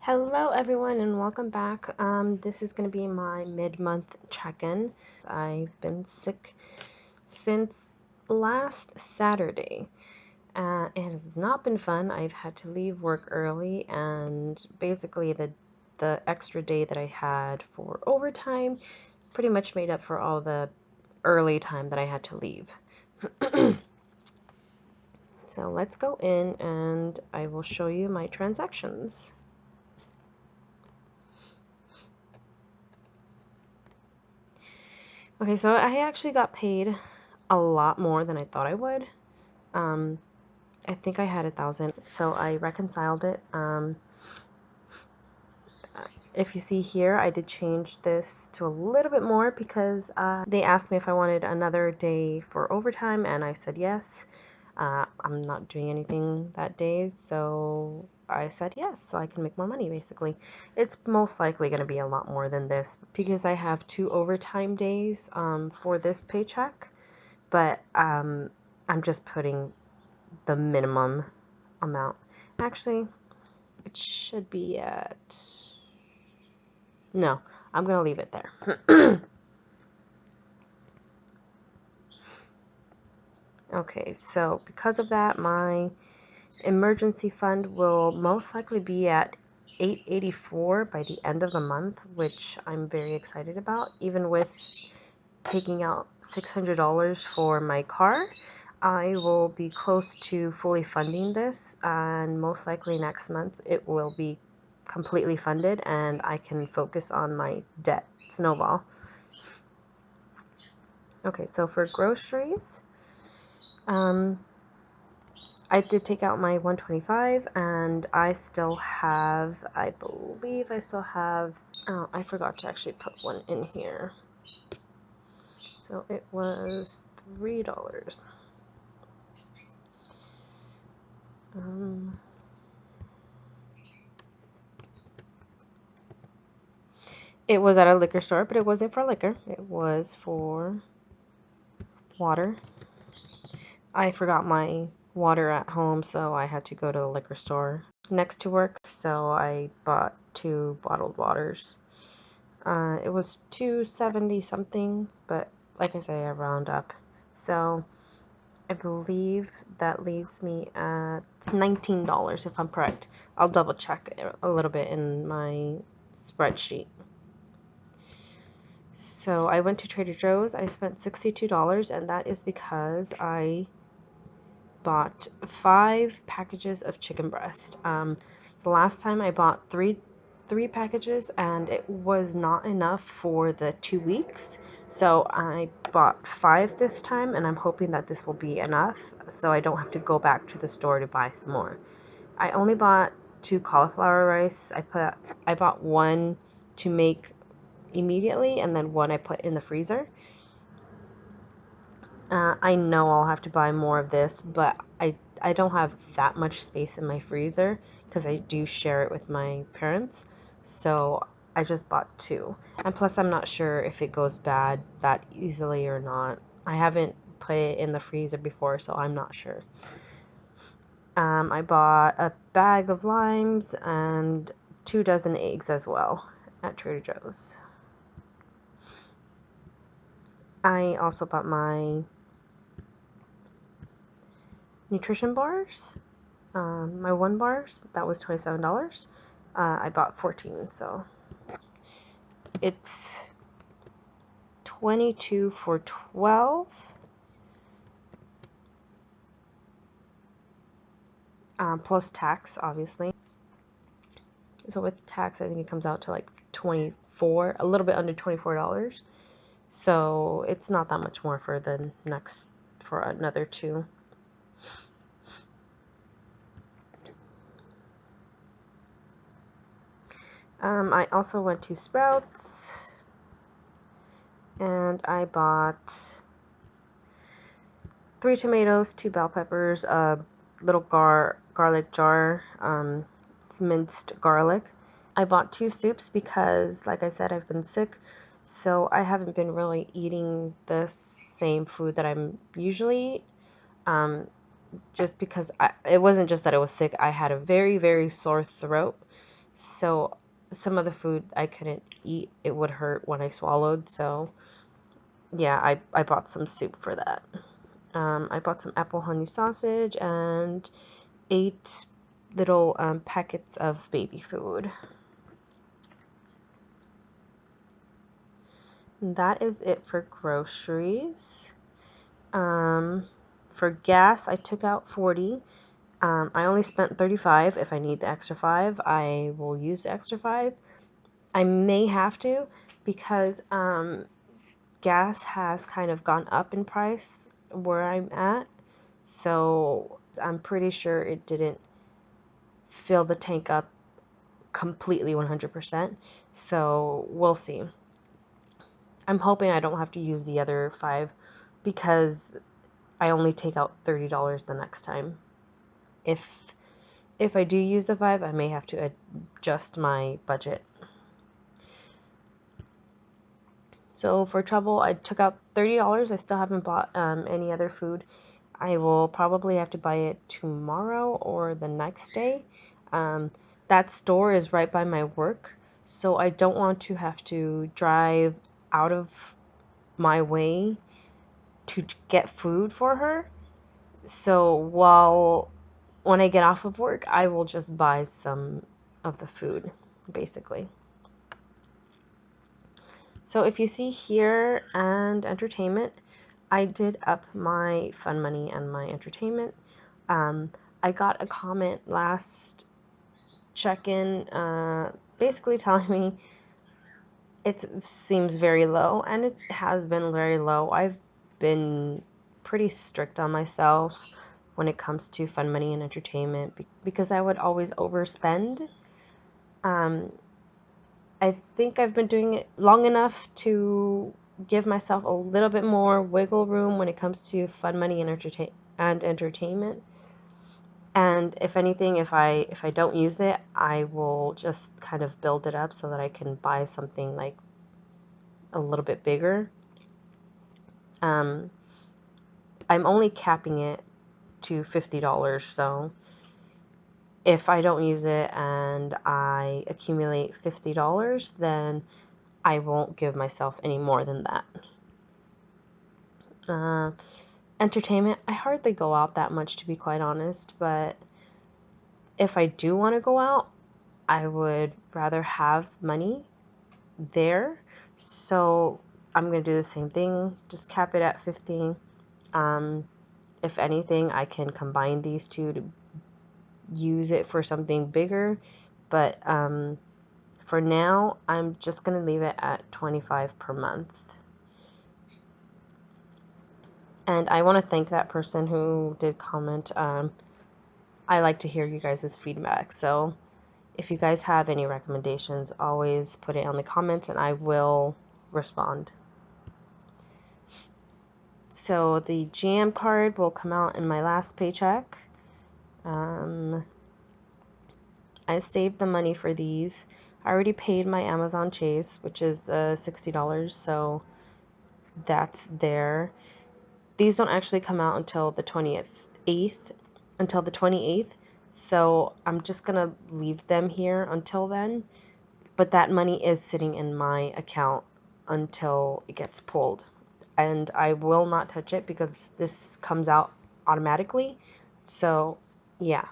Hello everyone and welcome back. This is going to be my mid-month check-in. I've been sick since last Saturday. It has not been fun. I've had to leave work early, and basically the extra day that I had for overtime pretty much made up for all the early time that I had to leave. So let's go in and I will show you my transactions. Okay, so I actually got paid a lot more than I thought I would. I think I had 1,000, so I reconciled it. If you see here, I did change this to a little bit more because they asked me if I wanted another day for overtime, and I said yes. I'm not doing anything that day, so I said yes, so I can make more money, basically. It's most likely going to be a lot more than this because I have 2 overtime days for this paycheck, but I'm just putting the minimum amount. Actually, it should be at... No, I'm going to leave it there. Okay, so because of that, my emergency fund will most likely be at $884 by the end of the month, which I'm very excited about. Even with taking out $600 for my car, I will be close to fully funding this, and most likely next month it will be completely funded and I can focus on my debt snowball. Okay, so for groceries, I did take out my $125 and I still have, I believe I still have, oh, I forgot to actually put one in here. So it was $3. It was at a liquor store, but it wasn't for liquor. It was for water. I forgot my water at home, so I had to go to the liquor store next to work, so I bought 2 bottled waters. It was $2.70 something, but like I say, I round up. So I believe that leaves me at $19 if I'm correct. I'll double check a little bit in my spreadsheet. So I went to Trader Joe's. I spent $62, and that is because I bought 5 packages of chicken breast. The last time I bought three packages, and it was not enough for the 2 weeks. So I bought 5 this time, and I'm hoping that this will be enough so I don't have to go back to the store to buy some more. I only bought 2 cauliflower rice. I bought 1 to make immediately, and then 1 I put in the freezer. I know I'll have to buy more of this, but I don't have that much space in my freezer because I do share it with my parents. So I just bought 2. And plus I'm not sure if it goes bad that easily or not. I haven't put it in the freezer before, so I'm not sure. I bought a bag of limes and 2 dozen eggs as well at Trader Joe's. I also bought my nutrition bars, my 1 bars, that was $27. I bought 14, so it's 22 for 12. Plus tax, obviously. So with tax, I think it comes out to like 24, a little bit under $24. So it's not that much more for the next, for another 2. I also went to Sprouts and I bought 3 tomatoes, 2 bell peppers, a little garlic jar, it's minced garlic. I bought 2 soups because, like I said, I've been sick, so I haven't been really eating the same food that I'm usually eat. Just because it wasn't just that I was sick, I had a very, very sore throat. So some of the food I couldn't eat. It would hurt when I swallowed. So yeah, I bought some soup for that. I bought some apple honey sausage and 8 little packets of baby food. And that is it for groceries. For gas, I took out 40. I only spent 35. If I need the extra 5, I will use the extra 5. I may have to because gas has kind of gone up in price where I'm at. So I'm pretty sure it didn't fill the tank up completely 100%. So we'll see. I'm hoping I don't have to use the other 5 because I only take out $30 the next time. If I do use the 5, I may have to adjust my budget. So for trouble, I took out $30. I still haven't bought any other food. I will probably have to buy it tomorrow or the next day. That store is right by my work, so I don't want to have to drive out of my way to get food for her. So when I get off of work, I will just buy some of the food, basically. So if you see here and entertainment, I did up my fun money and my entertainment. I got a comment last check-in basically telling me it seems very low, and it has been very low. I've been pretty strict on myself when it comes to fun money and entertainment because I would always overspend. I think I've been doing it long enough to give myself a little bit more wiggle room when it comes to fun money and entertainment. And if anything, if I don't use it, I will just kind of build it up so that I can buy something like a little bit bigger. I'm only capping it to $50, so if I don't use it and I accumulate $50, then I won't give myself any more than that. Entertainment, I hardly go out that much, to be quite honest, but if I do want to go out, I would rather have money there. So I'm going to do the same thing, just cap it at 15. If anything, I can combine these two to use it for something bigger, but for now, I'm just going to leave it at 25 per month. And I want to thank that person who did comment. I like to hear you guys' feedback. So if you guys have any recommendations, always put it on the comments and I will respond. So the GM card will come out in my last paycheck. I saved the money for these. I already paid my Amazon Chase, which is $60, so that's there. These don't actually come out until the 28th, so I'm just gonna leave them here until then, but that money is sitting in my account until it gets pulled, and I will not touch it because this comes out automatically. So yeah,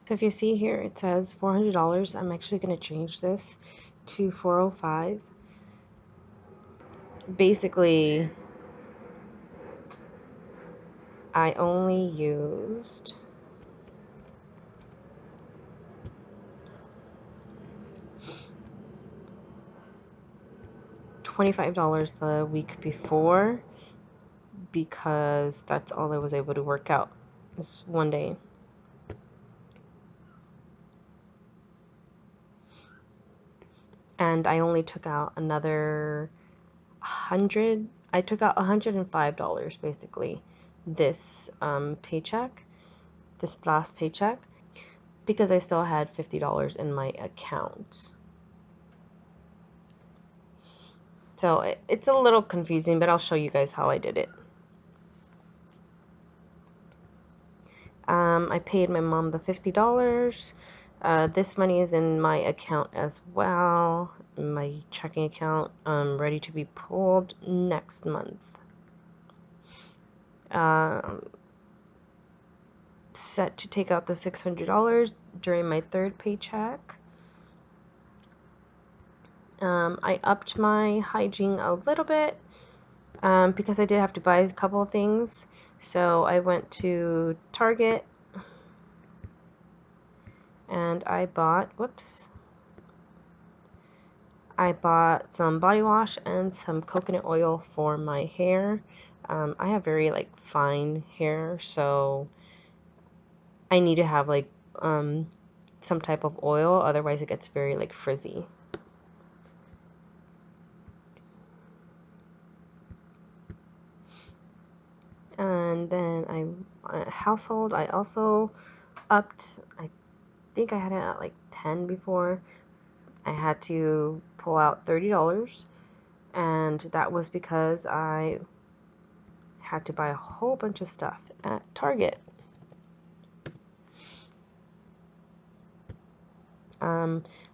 so if you see here it says $400. I'm actually going to change this to 405. Basically, I only used $25 the week before because that's all I was able to work out this one day. And I only took out another 100. I took out $105 basically this paycheck, this last paycheck, because I still had $50 in my account. So it's a little confusing, but I'll show you guys how I did it. I paid my mom the $50. This money is in my account as well, my checking account, ready to be pulled next month. Set to take out the $600 during my third paycheck. I upped my hygiene a little bit because I did have to buy a couple of things. So I went to Target and I bought some body wash and some coconut oil for my hair. I have very like fine hair, so I need to have like some type of oil, otherwise it gets very like frizzy. And then household, I also upped. I think I had it at like 10 before. I had to pull out $30, and that was because I had to buy a whole bunch of stuff at Target.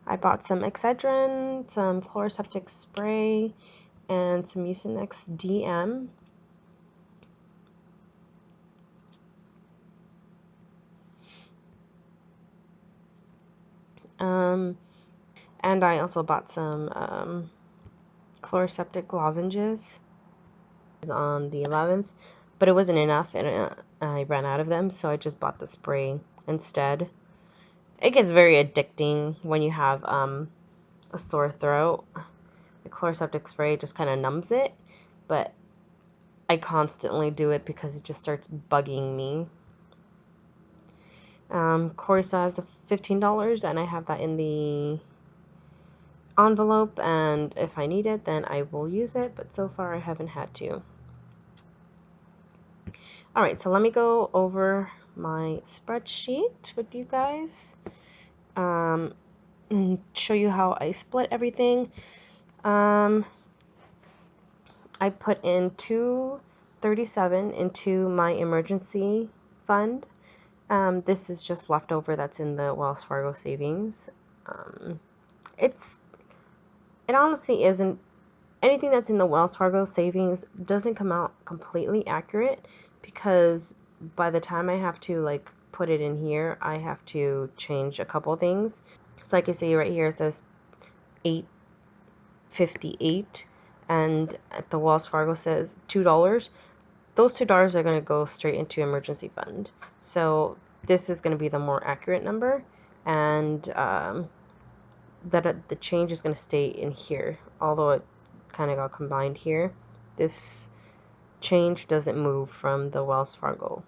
I bought some Excedrin, some chloroseptic spray, and some Mucinex DM. And I also bought some chloroseptic lozenges on the 11th, but it wasn't enough, and I ran out of them, so I just bought the spray instead. It gets very addicting when you have a sore throat. The chloroseptic spray just kind of numbs it, but I constantly do it because it just starts bugging me. Corey still has the $15, and I have that in the envelope, and if I need it, then I will use it, but so far I haven't had to. Alright, so let me go over my spreadsheet with you guys and show you how I split everything. I put in $237 into my emergency fund. This is just leftover that's in the Wells Fargo savings. It honestly isn't. Anything that's in the Wells Fargo savings doesn't come out completely accurate, because by the time I have to like put it in here, I have to change a couple things. So like you see right here, it says $8.58, and at the Wells Fargo says $2. Those $2 are going to go straight into emergency fund. So this is going to be the more accurate number, and that the change is going to stay in here, although it kind of got combined here. This change doesn't move from the Wells Fargo.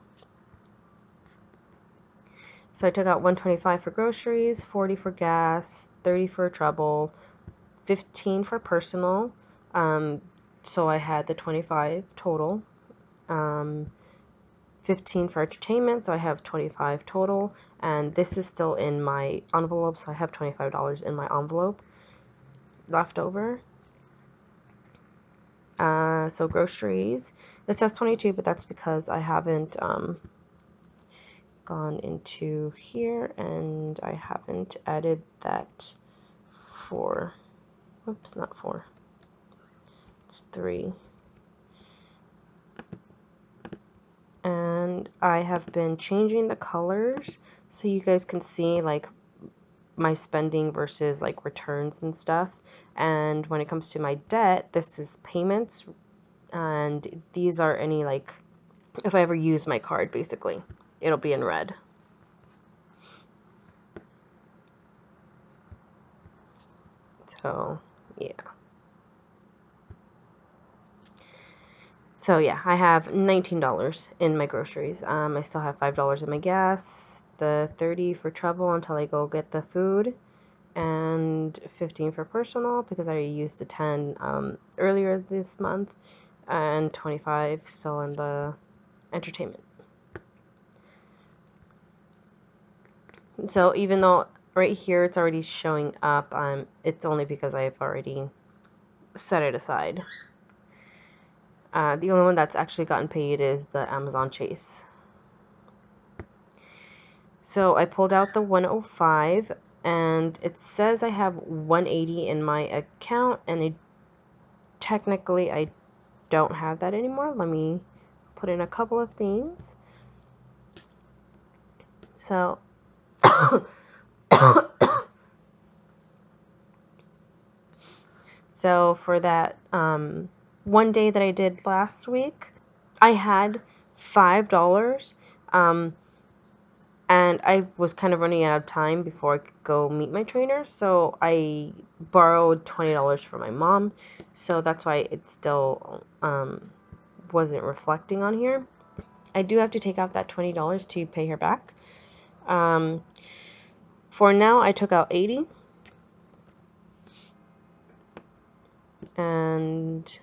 So I took out $125 for groceries, $40 for gas, $30 for trouble, $15 for personal. So I had the $25 total. 15 for entertainment, so I have $25 total, and this is still in my envelope, so I have $25 in my envelope left over. So groceries, it says 22, but that's because I haven't gone into here, and I haven't added that for, oops, not 4, it's 3. And I have been changing the colors so you guys can see like my spending versus like returns and stuff. And when it comes to my debt, this is payments, and these are any like if I ever use my card, basically it'll be in red. So yeah. So yeah, I have $19 in my groceries. I still have $5 in my gas, the 30 for trouble until I go get the food, and 15 for personal because I used the 10 earlier this month, and 25 still in the entertainment. So even though right here it's already showing up, it's only because I've already set it aside. The only one that's actually gotten paid is the Amazon Chase. So I pulled out the 105 and it says I have 180 in my account, and technically I don't have that anymore. Let me put in a couple of things. So so for that one day that I did last week, I had $5, and I was kind of running out of time before I could go meet my trainer, so I borrowed $20 from my mom, so that's why it still wasn't reflecting on here. I do have to take out that $20 to pay her back. For now, I took out 80, and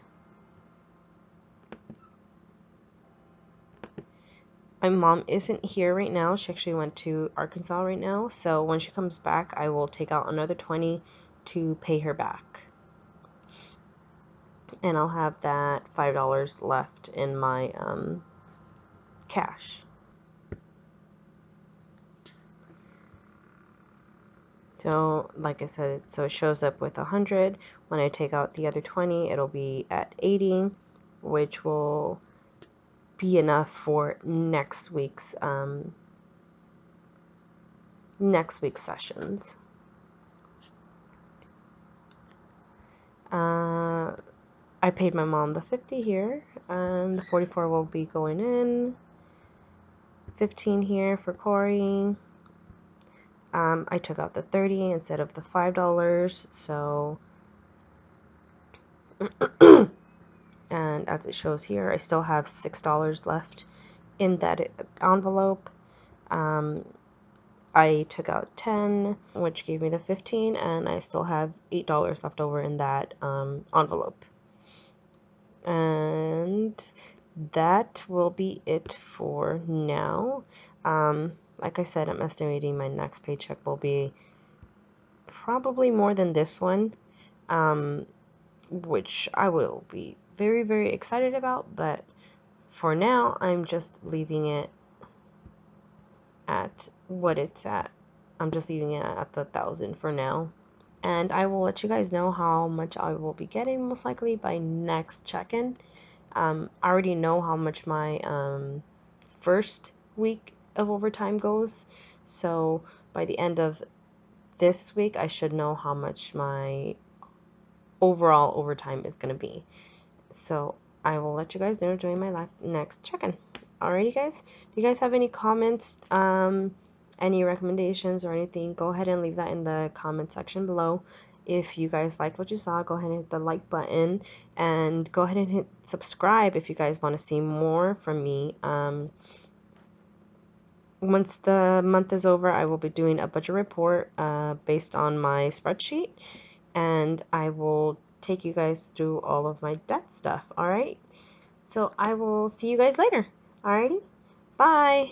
my mom isn't here right now. She actually went to Arkansas right now. So when she comes back, I will take out another 20 to pay her back. And I'll have that $5 left in my cash. So like I said, so it shows up with 100. When I take out the other 20, it'll be at 80, which will be enough for next week's sessions. I paid my mom the 50 here, and the 44 will be going in. 15 here for Corey. I took out the 30 instead of the $5, so and as it shows here, I still have $6 left in that envelope. I took out 10, which gave me the 15, and I still have $8 left over in that envelope. And that will be it for now. Like I said, I'm estimating my next paycheck will be probably more than this one, which I will be very, very excited about. But for now, I'm just leaving it at what it's at. I'm just leaving it at the 1,000 for now. And I will let you guys know how much I will be getting most likely by next check-in. I already know how much my first week of overtime goes, so by the end of this week I should know how much my overall overtime is going to be. So I will let you guys know during my next check-in. Alrighty guys, if you guys have any comments, any recommendations or anything, go ahead and leave that in the comment section below. If you guys liked what you saw, go ahead and hit the like button, and go ahead and hit subscribe if you guys want to see more from me. Once the month is over, I will be doing a budget report based on my spreadsheet, and I will take you guys through all of my debt stuff. Alright, so I will see you guys later. Alrighty, bye.